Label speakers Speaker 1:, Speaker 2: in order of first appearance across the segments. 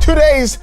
Speaker 1: today's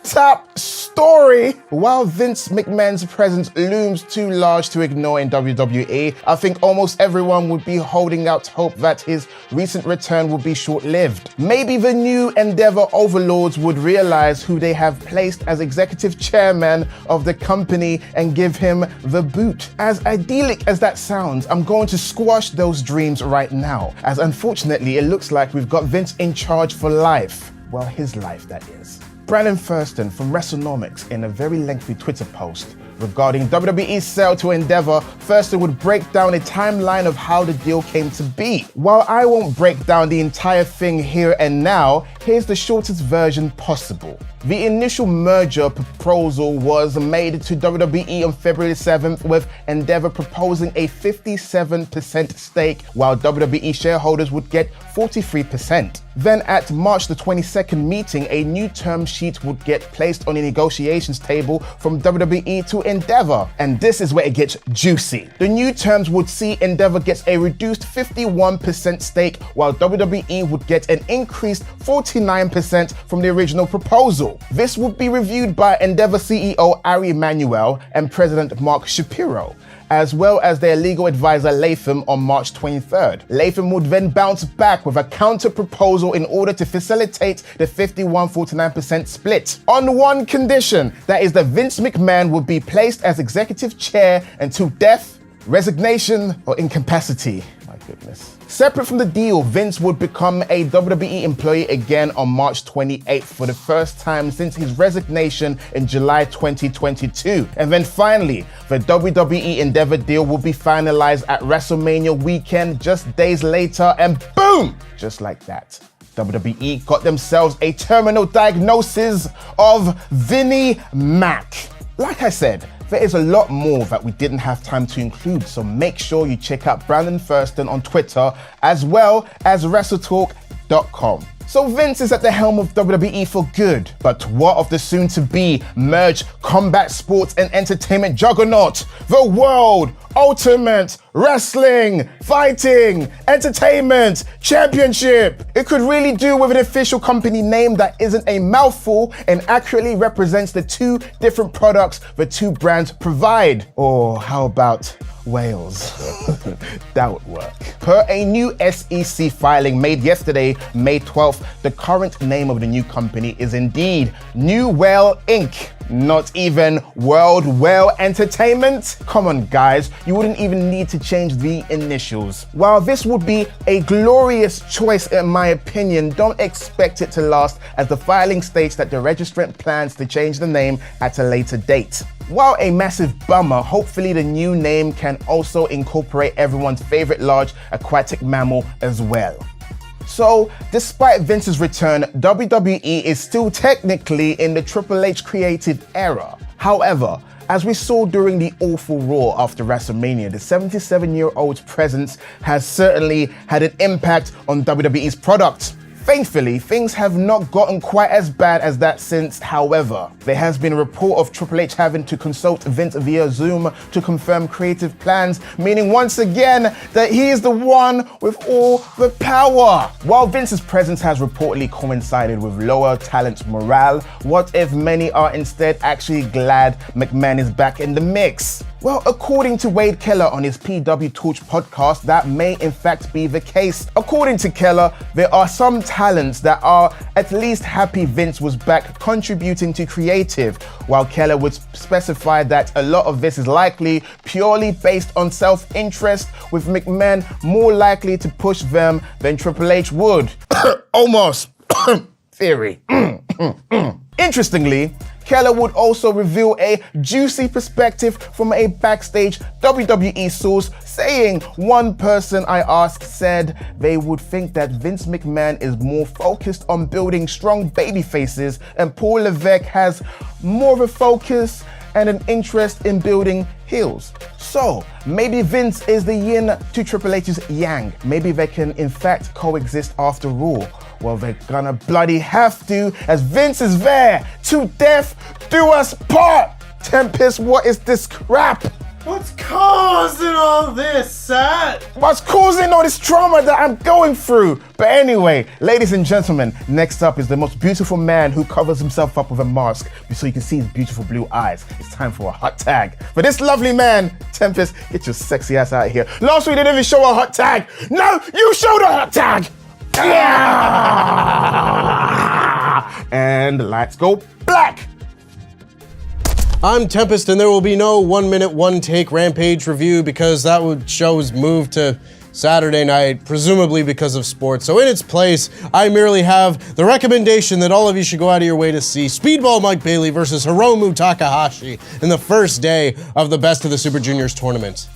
Speaker 1: top story. While Vince McMahon's presence looms too large to ignore in WWE, I think almost everyone would be holding out hope that his recent return would be short-lived. Maybe the new Endeavor overlords would realize who they have placed as executive chairman of the company and give him the boot. As idyllic as that sounds, I'm going to squash those dreams right now, as unfortunately it looks like we've got Vince in charge for life. Well, his life, that is. Brandon Thurston from WrestleNomics, in a very lengthy Twitter post regarding WWE's sale to Endeavor, Thurston would break down a timeline of how the deal came to be. While I won't break down the entire thing here and now, here's the shortest version possible. The initial merger proposal was made to WWE on February 7th, with Endeavor proposing a 57% stake, while WWE shareholders would get 43%. Then at March the 22nd meeting, a new term sheet would get placed on a negotiations table from WWE to Endeavor. And this is where it gets juicy. The new terms would see Endeavor gets a reduced 51% stake, while WWE would get an increased 49% from the original proposal. This would be reviewed by Endeavor CEO Ari Emanuel and President Mark Shapiro, as well as their legal advisor Latham on March 23rd. Latham would then bounce back with a counter proposal in order to facilitate the 51-49% split. On one condition, that is that Vince McMahon would be placed as executive chair until death, resignation, or incapacity. My goodness. Separate from the deal, Vince would become a WWE employee again on March 28th for the first time since his resignation in July 2022. And then finally, the WWE Endeavor deal will be finalized at WrestleMania weekend just days later, and boom! Just like that, WWE got themselves a terminal diagnosis of Vinnie Mac. Like I said, there is a lot more that we didn't have time to include, so make sure you check out Brandon Thurston on Twitter as well as WrestleTalk.com. So Vince is at the helm of WWE for good, but what of the soon-to-be merged combat sports and entertainment juggernaut, the World Ultimate Wrestling, Fighting, Entertainment Championship? It could really do with an official company name that isn't a mouthful and accurately represents the two different products the two brands provide. Or how about Wales? That would work. Per a new SEC filing made yesterday, May 12th, the current name of the new company is indeed New Whale Inc. Not even World Whale Entertainment? Come on guys, you wouldn't even need to change the initials. While this would be a glorious choice in my opinion, don't expect it to last, as the filing states that the registrant plans to change the name at a later date. While a massive bummer, hopefully the new name can also incorporate everyone's favorite large aquatic mammal as well. So, despite Vince's return, WWE is still technically in the Triple H creative era. However, as we saw during the awful Raw after WrestleMania, the 77-year-old's presence has certainly had an impact on WWE's product. Thankfully, things have not gotten quite as bad as that since. However, there has been a report of Triple H having to consult Vince via Zoom to confirm creative plans, meaning once again that he is the one with all the power. While Vince's presence has reportedly coincided with lower talent morale, what if many are instead actually glad McMahon is back in the mix? Well, according to Wade Keller on his PW Torch podcast, that may in fact be the case. According to Keller, there are some talents that are at least happy Vince was back contributing to creative, while Keller would specify that a lot of this is likely purely based on self-interest, with McMahon more likely to push them than Triple H would. Almost. Theory. Interestingly, Keller would also reveal a juicy perspective from a backstage WWE source, saying one person I asked said they would think that Vince McMahon is more focused on building strong baby faces and Paul Levesque has more of a focus and an interest in building heels. So maybe Vince is the yin to Triple H's yang. Maybe they can in fact coexist after all. Well, they're gonna bloody have to, as Vince is there to death do us part. Tempest, what is this crap?
Speaker 2: What's causing all this, Sat?
Speaker 1: What's causing all this trauma that I'm going through? But anyway, ladies and gentlemen, next up is the most beautiful man who covers himself up with a mask so you can see his beautiful blue eyes. It's time for a hot tag. For this lovely man, Tempest, get your sexy ass out of here. Last week they didn't even show a hot tag. No, you showed a hot tag! And lights go black.
Speaker 3: I'm Tempest, and there will be no 1 minute, 1 take Rampage review because that show was moved to Saturday night, presumably because of sports. So in its place, I merely have the recommendation that all of you should go out of your way to see Speedball Mike Bailey versus Hiromu Takahashi in the first day of the Best of the Super Juniors tournament.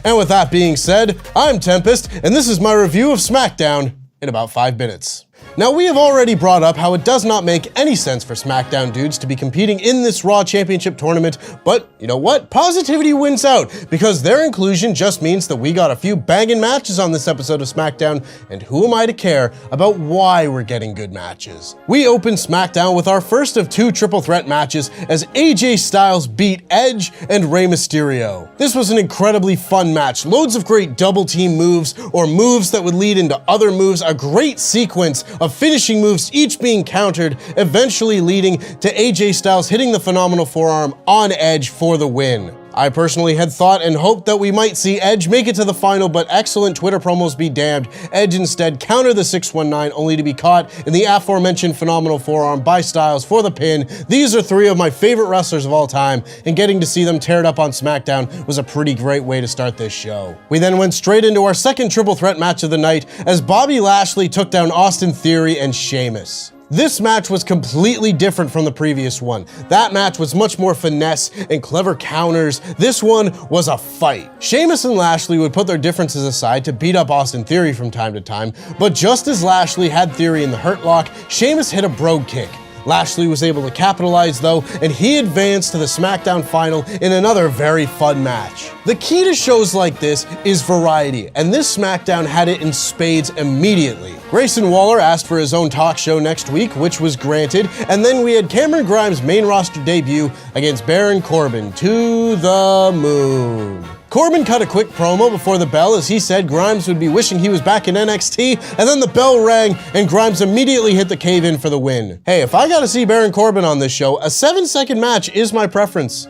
Speaker 3: And with that being said, I'm Tempest, and this is my review of SmackDown in about 5 minutes. Now, we have already brought up how it does not make any sense for SmackDown dudes to be competing in this Raw Championship tournament, but you know what? Positivity wins out, because their inclusion just means that we got a few banging matches on this episode of SmackDown, and who am I to care about why we're getting good matches? We open SmackDown with our first of 2 triple threat matches as AJ Styles beat Edge and Rey Mysterio. This was an incredibly fun match, loads of great double team moves or moves that would lead into other moves, a great sequence of finishing moves, each being countered, eventually leading to AJ Styles hitting the phenomenal forearm on Edge for the win. I personally had thought and hoped that we might see Edge make it to the final, but excellent Twitter promos be damned. Edge instead countered the 619 only to be caught in the aforementioned phenomenal forearm by Styles for the pin. These are 3 of my favorite wrestlers of all time, and getting to see them tear it up on SmackDown was a pretty great way to start this show. We then went straight into our second triple threat match of the night as Bobby Lashley took down Austin Theory and Sheamus. This match was completely different from the previous one. That match was much more finesse and clever counters. This one was a fight. Sheamus and Lashley would put their differences aside to beat up Austin Theory from time to time, but just as Lashley had Theory in the Hurt Lock, Sheamus hit a brogue kick. Lashley was able to capitalize though, and he advanced to the SmackDown final in another very fun match. The key to shows like this is variety, and this SmackDown had it in spades immediately. Grayson Waller asked for his own talk show next week, which was granted, and then we had Cameron Grimes' main roster debut against Baron Corbin. To the moon. Corbin cut a quick promo before the bell as he said Grimes would be wishing he was back in NXT, and then the bell rang and Grimes immediately hit the cave-in for the win. Hey, if I gotta see Baron Corbin on this show, a 7-second match is my preference.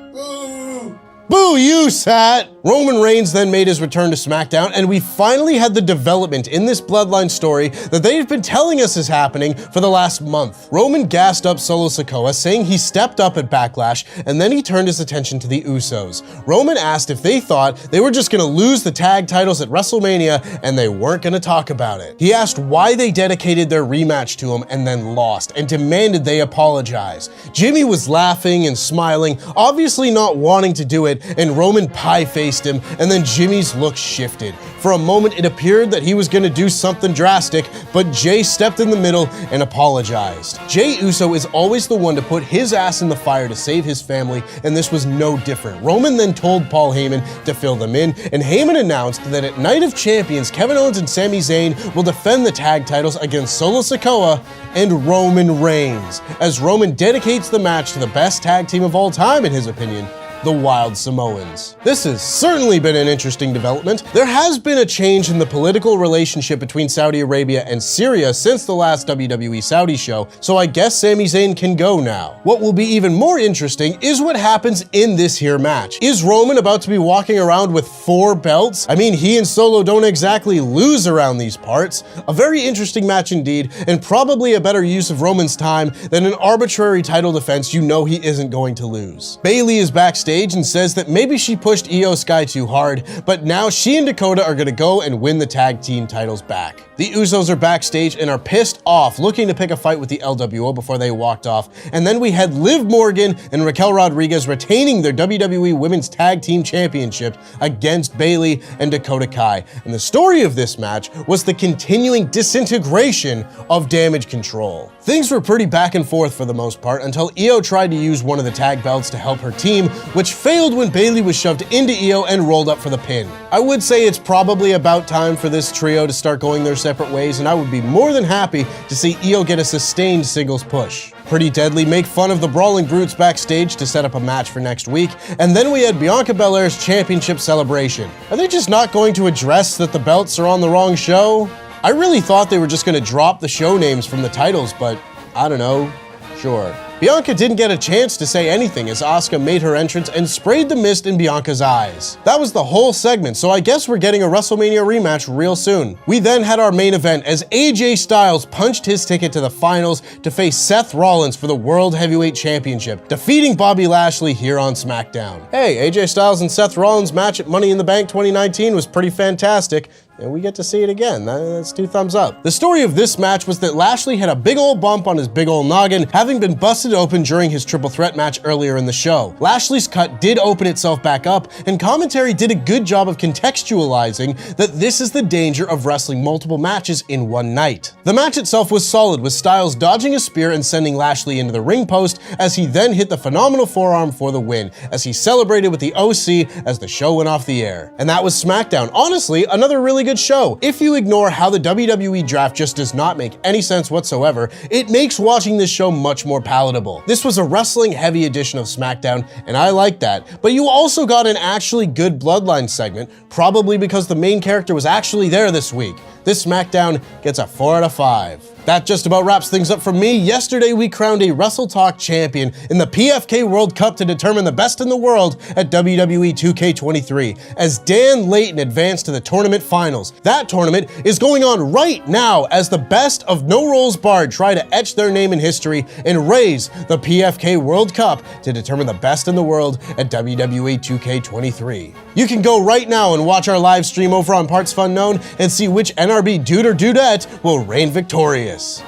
Speaker 3: Boo you, Sat! Roman Reigns then made his return to SmackDown, and we finally had the development in this Bloodline story that they've been telling us is happening for the last month. Roman gassed up Solo Sikoa, saying he stepped up at Backlash, and then he turned his attention to the Usos. Roman asked if they thought they were just gonna lose the tag titles at WrestleMania, and they weren't gonna talk about it. He asked why they dedicated their rematch to him and then lost, and demanded they apologize. Jimmy was laughing and smiling, obviously not wanting to do it, and Roman pie-faced him, and then Jimmy's look shifted. For a moment, it appeared that he was going to do something drastic, but Jay stepped in the middle and apologized. Jay Uso is always the one to put his ass in the fire to save his family, and this was no different. Roman then told Paul Heyman to fill them in, and Heyman announced that at Night of Champions, Kevin Owens and Sami Zayn will defend the tag titles against Solo Sikoa and Roman Reigns, as Roman dedicates the match to the best tag team of all time, in his opinion, the Wild Samoans. This has certainly been an interesting development. There has been a change in the political relationship between Saudi Arabia and Syria since the last WWE Saudi show, so I guess Sami Zayn can go now. What will be even more interesting is what happens in this here match. Is Roman about to be walking around with 4 belts? I mean, he and Solo don't exactly lose around these parts. A very interesting match indeed, and probably a better use of Roman's time than an arbitrary title defense you know he isn't going to lose. Bayley is backstage and says that maybe she pushed Io Sky too hard, but now she and Dakota are gonna go and win the tag team titles back. The Usos are backstage and are pissed off, looking to pick a fight with the LWO before they walked off. And then we had Liv Morgan and Raquel Rodriguez retaining their WWE Women's Tag Team Championship against Bayley and Dakota Kai. And the story of this match was the continuing disintegration of Damage Control. Things were pretty back and forth for the most part until Io tried to use one of the tag belts to help her team, which failed when Bayley was shoved into Io and rolled up for the pin. I would say it's probably about time for this trio to start going their separate ways, and I would be more than happy to see Io get a sustained singles push. Pretty Deadly make fun of the Brawling Brutes backstage to set up a match for next week, and then we had Bianca Belair's championship celebration. Are they just not going to address that the belts are on the wrong show? I really thought they were just going to drop the show names from the titles, but I don't know. Sure. Bianca didn't get a chance to say anything as Asuka made her entrance and sprayed the mist in Bianca's eyes. That was the whole segment, so I guess we're getting a WrestleMania rematch real soon. We then had our main event as AJ Styles punched his ticket to the finals to face Seth Rollins for the World Heavyweight Championship, defeating Bobby Lashley here on SmackDown. Hey, AJ Styles and Seth Rollins match at Money in the Bank 2019 was pretty fantastic, and we get to see it again. That's 2 thumbs up. The story of this match was that Lashley had a big old bump on his big old noggin, having been busted open during his triple threat match earlier in the show. Lashley's cut did open itself back up, and commentary did a good job of contextualizing that this is the danger of wrestling multiple matches in one night. The match itself was solid, with Styles dodging a spear and sending Lashley into the ring post as he then hit the phenomenal forearm for the win, as he celebrated with the OC as the show went off the air. And that was SmackDown. Honestly, another really good show. If you ignore how the WWE draft just does not make any sense whatsoever, it makes watching this show much more palatable. This was a wrestling-heavy edition of SmackDown, and I like that, but you also got an actually good Bloodline segment, probably because the main character was actually there this week. This SmackDown gets a 4 out of 5. That just about wraps things up for me. Yesterday, we crowned a WrestleTalk champion in the PFK World Cup to determine the best in the world at WWE 2K23, as Dan Layton advanced to the tournament finals. That tournament is going on right now as the best of No Rolls Barred try to etch their name in history and raise the PFK World Cup to determine the best in the world at WWE 2K23. You can go right now and watch our live stream over on Parts Fun Known and see which NRB dude or dudette will reign victorious.